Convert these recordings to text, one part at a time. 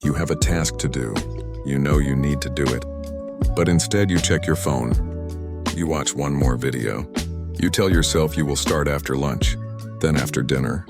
You have a task to do. You know you need to do it. But instead you check your phone. You watch one more video. You tell yourself you will start after lunch, then after dinner,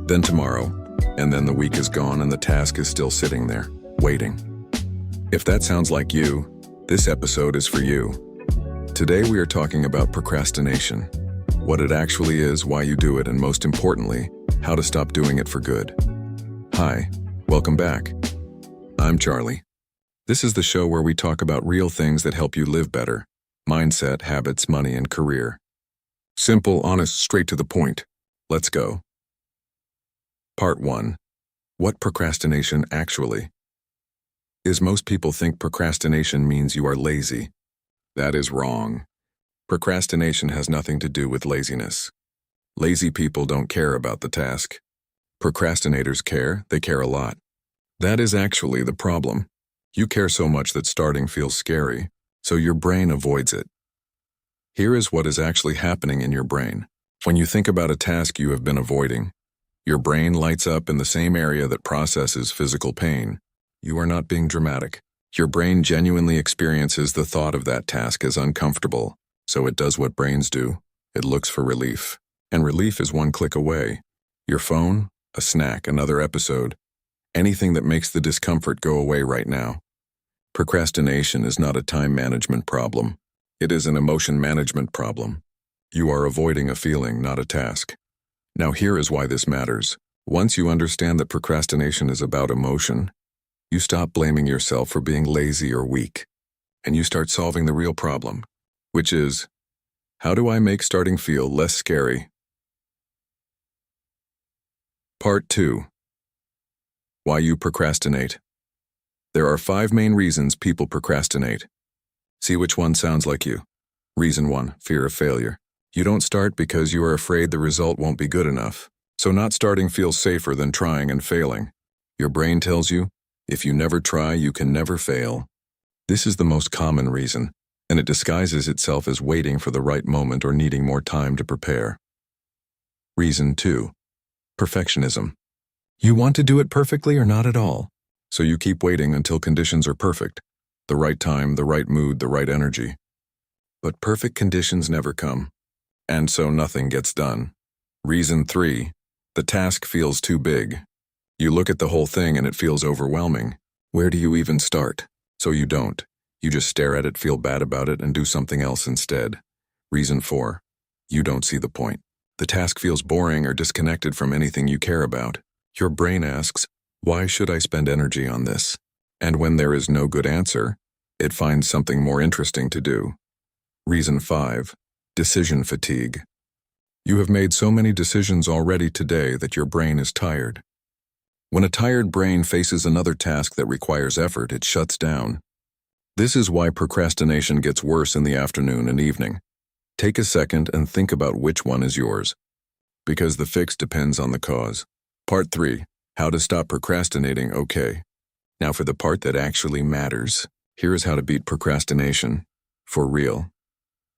then tomorrow, and then the week is gone and the task is still sitting there, waiting. If that sounds like you, this episode is for you. Today we are talking about procrastination, what it actually is, why you do it, and most importantly, how to stop doing it for good. Hi, welcome back. I'm Charlie. This is the show where we talk about real things that help you live better: mindset, habits, money, and career. Simple, honest, straight to the point. Let's go. Part 1. What procrastination actually is. Most people think procrastination means you are lazy. That is wrong. Procrastination has nothing to do with laziness. Lazy people don't care about the task. Procrastinators care, they care a lot. That is actually the problem. You care so much that starting feels scary, so your brain avoids it. Here is what is actually happening in your brain. When you think about a task you have been avoiding, your brain lights up in the same area that processes physical pain. You are not being dramatic. Your brain genuinely experiences the thought of that task as uncomfortable, so it does what brains do. It looks for relief. And relief is one click away. Your phone, a snack, another episode. Anything that makes the discomfort go away right now. Procrastination is not a time management problem. It is an emotion management problem. You are avoiding a feeling, not a task. Now here is why this matters. Once you understand that procrastination is about emotion, you stop blaming yourself for being lazy or weak, and you start solving the real problem, which is, how do I make starting feel less scary? Part 2. Why you procrastinate. There are 5 main reasons people procrastinate. See which one sounds like you. Reason 1, fear of failure. You don't start because you are afraid the result won't be good enough. So not starting feels safer than trying and failing. Your brain tells you, if you never try, you can never fail. This is the most common reason, and it disguises itself as waiting for the right moment or needing more time to prepare. Reason 2, perfectionism. You want to do it perfectly or not at all, so you keep waiting until conditions are perfect. The right time, the right mood, the right energy. But perfect conditions never come, and so nothing gets done. Reason 3, the task feels too big. You look at the whole thing and it feels overwhelming. Where do you even start? So you don't. You just stare at it, feel bad about it, and do something else instead. Reason 4, you don't see the point. The task feels boring or disconnected from anything you care about. Your brain asks, why should I spend energy on this? And when there is no good answer, it finds something more interesting to do. Reason 5, decision fatigue. You have made so many decisions already today that your brain is tired. When a tired brain faces another task that requires effort, it shuts down. This is why procrastination gets worse in the afternoon and evening. Take a second and think about which one is yours, because the fix depends on the cause. Part 3, how to stop procrastinating. Okay. Now for the part that actually matters. Here is how to beat procrastination. For real.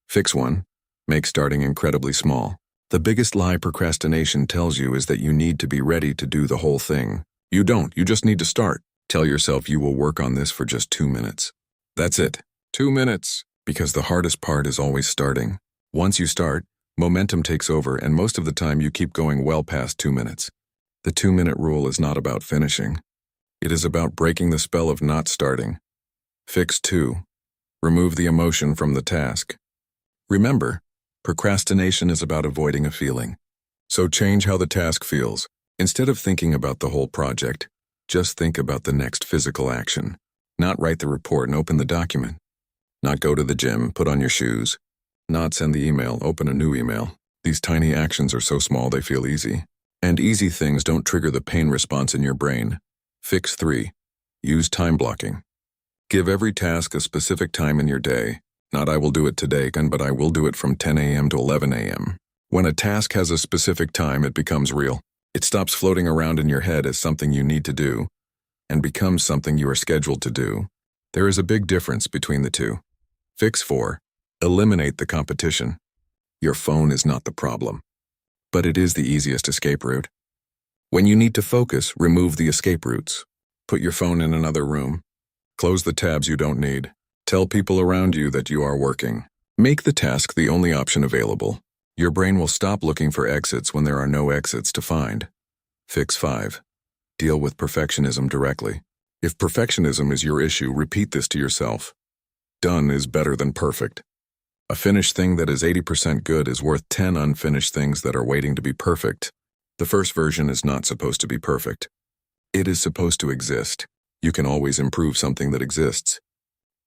Fix 1, make starting incredibly small. The biggest lie procrastination tells you is that you need to be ready to do the whole thing. You don't, you just need to start. Tell yourself you will work on this for just 2 minutes. That's it. 2 minutes. Because the hardest part is always starting. Once you start, momentum takes over, and most of the time you keep going well past 2 minutes. The 2-minute rule is not about finishing. It is about breaking the spell of not starting. Fix 2, remove the emotion from the task. Remember, procrastination is about avoiding a feeling. So change how the task feels. Instead of thinking about the whole project, just think about the next physical action. Not write the report and open the document. Not go to the gym, put on your shoes. Not send the email, open a new email. These tiny actions are so small they feel easy. And easy things don't trigger the pain response in your brain. Fix 3, use time blocking. Give every task a specific time in your day. Not I will do it today, but I will do it from 10 a.m. to 11 a.m. When a task has a specific time, it becomes real. It stops floating around in your head as something you need to do, and becomes something you are scheduled to do. There is a big difference between the two. Fix 4, eliminate the competition. Your phone is not the problem, but it is the easiest escape route. When you need to focus, remove the escape routes. Put your phone in another room. Close the tabs you don't need. Tell people around you that you are working. Make the task the only option available. Your brain will stop looking for exits when there are no exits to find. Fix 5. Deal with perfectionism directly. If perfectionism is your issue, repeat this to yourself. Done is better than perfect. A finished thing that is 80% good is worth 10 unfinished things that are waiting to be perfect. The first version is not supposed to be perfect. It is supposed to exist. You can always improve something that exists.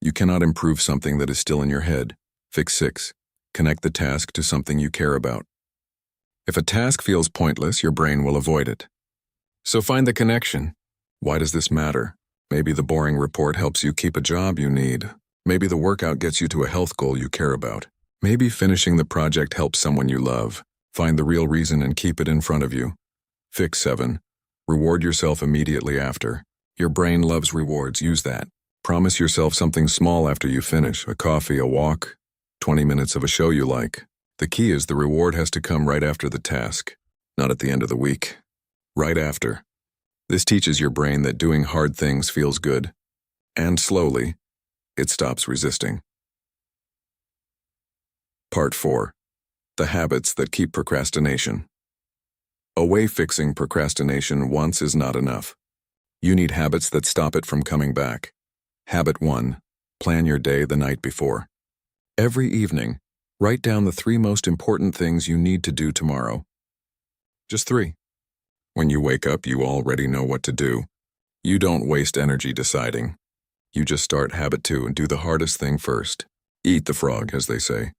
You cannot improve something that is still in your head. Fix 6. Connect the task to something you care about. If a task feels pointless, your brain will avoid it. So find the connection. Why does this matter? Maybe the boring report helps you keep a job you need. Maybe the workout gets you to a health goal you care about. Maybe finishing the project helps someone you love. Find the real reason and keep it in front of you. Fix 7. Reward yourself immediately after. Your brain loves rewards, use that. Promise yourself something small after you finish, a coffee, a walk, 20 minutes of a show you like. The key is the reward has to come right after the task, not at the end of the week. Right after. This teaches your brain that doing hard things feels good. And slowly, it stops resisting. Part 4. The habits that keep procrastination. Fixing procrastination once is not enough. You need habits that stop it from coming back. Habit 1. Plan your day the night before. Every evening, write down the 3 most important things you need to do tomorrow. Just 3. When you wake up, you already know what to do. You don't waste energy deciding. You just start habit 2 and do the hardest thing first. Eat the frog, as they say.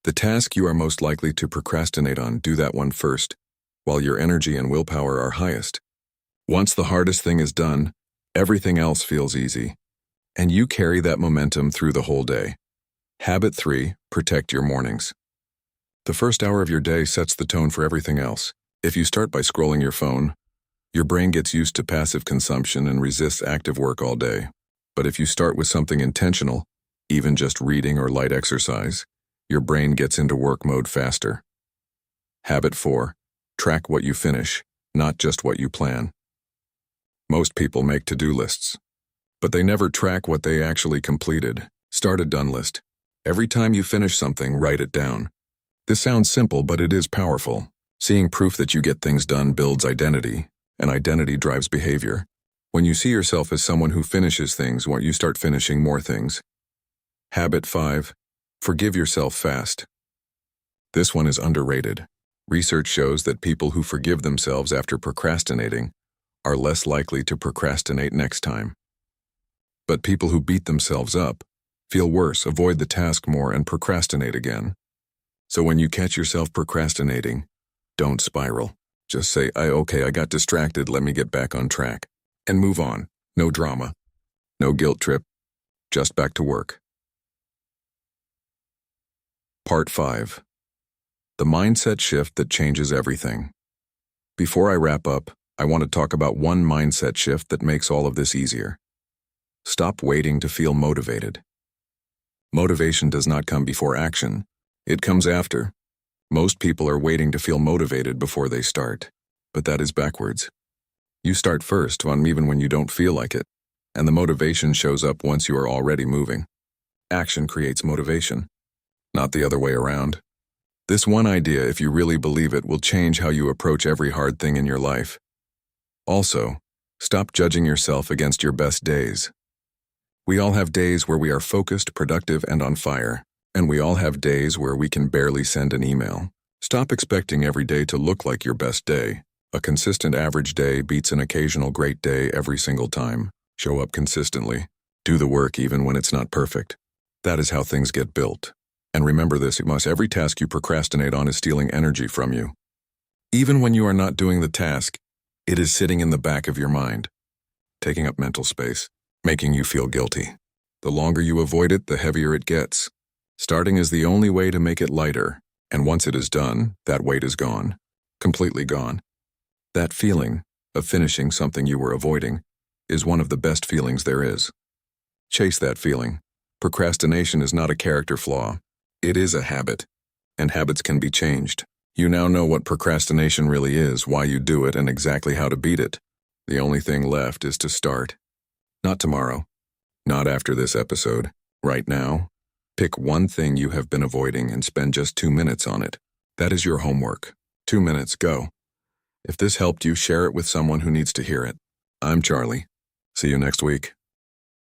The task you are most likely to procrastinate on, do that one first, while your energy and willpower are highest. Once the hardest thing is done, everything else feels easy. And you carry that momentum through the whole day. Habit 3, protect your mornings. The first hour of your day sets the tone for everything else. If you start by scrolling your phone, your brain gets used to passive consumption and resists active work all day. But if you start with something intentional, even just reading or light exercise, your brain gets into work mode faster. Habit 4, track what you finish, not just what you plan. Most people make to-do lists, but they never track what they actually completed. Start a done list. Every time you finish something, write it down. This sounds simple, but it is powerful. Seeing proof that you get things done builds identity, and identity drives behavior. When you see yourself as someone who finishes things, you start finishing more things. Habit 5, forgive yourself fast. This one is underrated. Research shows that people who forgive themselves after procrastinating are less likely to procrastinate next time. But people who beat themselves up feel worse, avoid the task more, and procrastinate again. So when you catch yourself procrastinating, don't spiral. Just say, okay, I got distracted, let me get back on track. And move on. No drama. No guilt trip. Just back to work. Part 5. The mindset shift that changes everything. Before I wrap up, I want to talk about one mindset shift that makes all of this easier. Stop waiting to feel motivated. Motivation does not come before action. It comes after. Most people are waiting to feel motivated before they start, but that is backwards. You start first, even when you don't feel like it, and the motivation shows up once you are already moving. Action creates motivation, not the other way around. This one idea, if you really believe it, will change how you approach every hard thing in your life. Also, stop judging yourself against your best days. We all have days where we are focused, productive, and on fire. And we all have days where we can barely send an email. Stop expecting every day to look like your best day. A consistent average day beats an occasional great day every single time. Show up consistently. Do the work even when it's not perfect. That is how things get built. And remember this, every task you procrastinate on is stealing energy from you. Even when you are not doing the task, it is sitting in the back of your mind, taking up mental space, making you feel guilty. The longer you avoid it, the heavier it gets. Starting is the only way to make it lighter, and once it is done, that weight is gone, completely gone. That feeling of finishing something you were avoiding is one of the best feelings there is. Chase that feeling. Procrastination is not a character flaw. It is a habit, and habits can be changed. You now know what procrastination really is, why you do it, and exactly how to beat it. The only thing left is to start. Not tomorrow. Not after this episode. Right now. Pick one thing you have been avoiding and spend just 2 minutes on it. That is your homework. 2 minutes, go. If this helped you, share it with someone who needs to hear it. I'm Charlie. See you next week.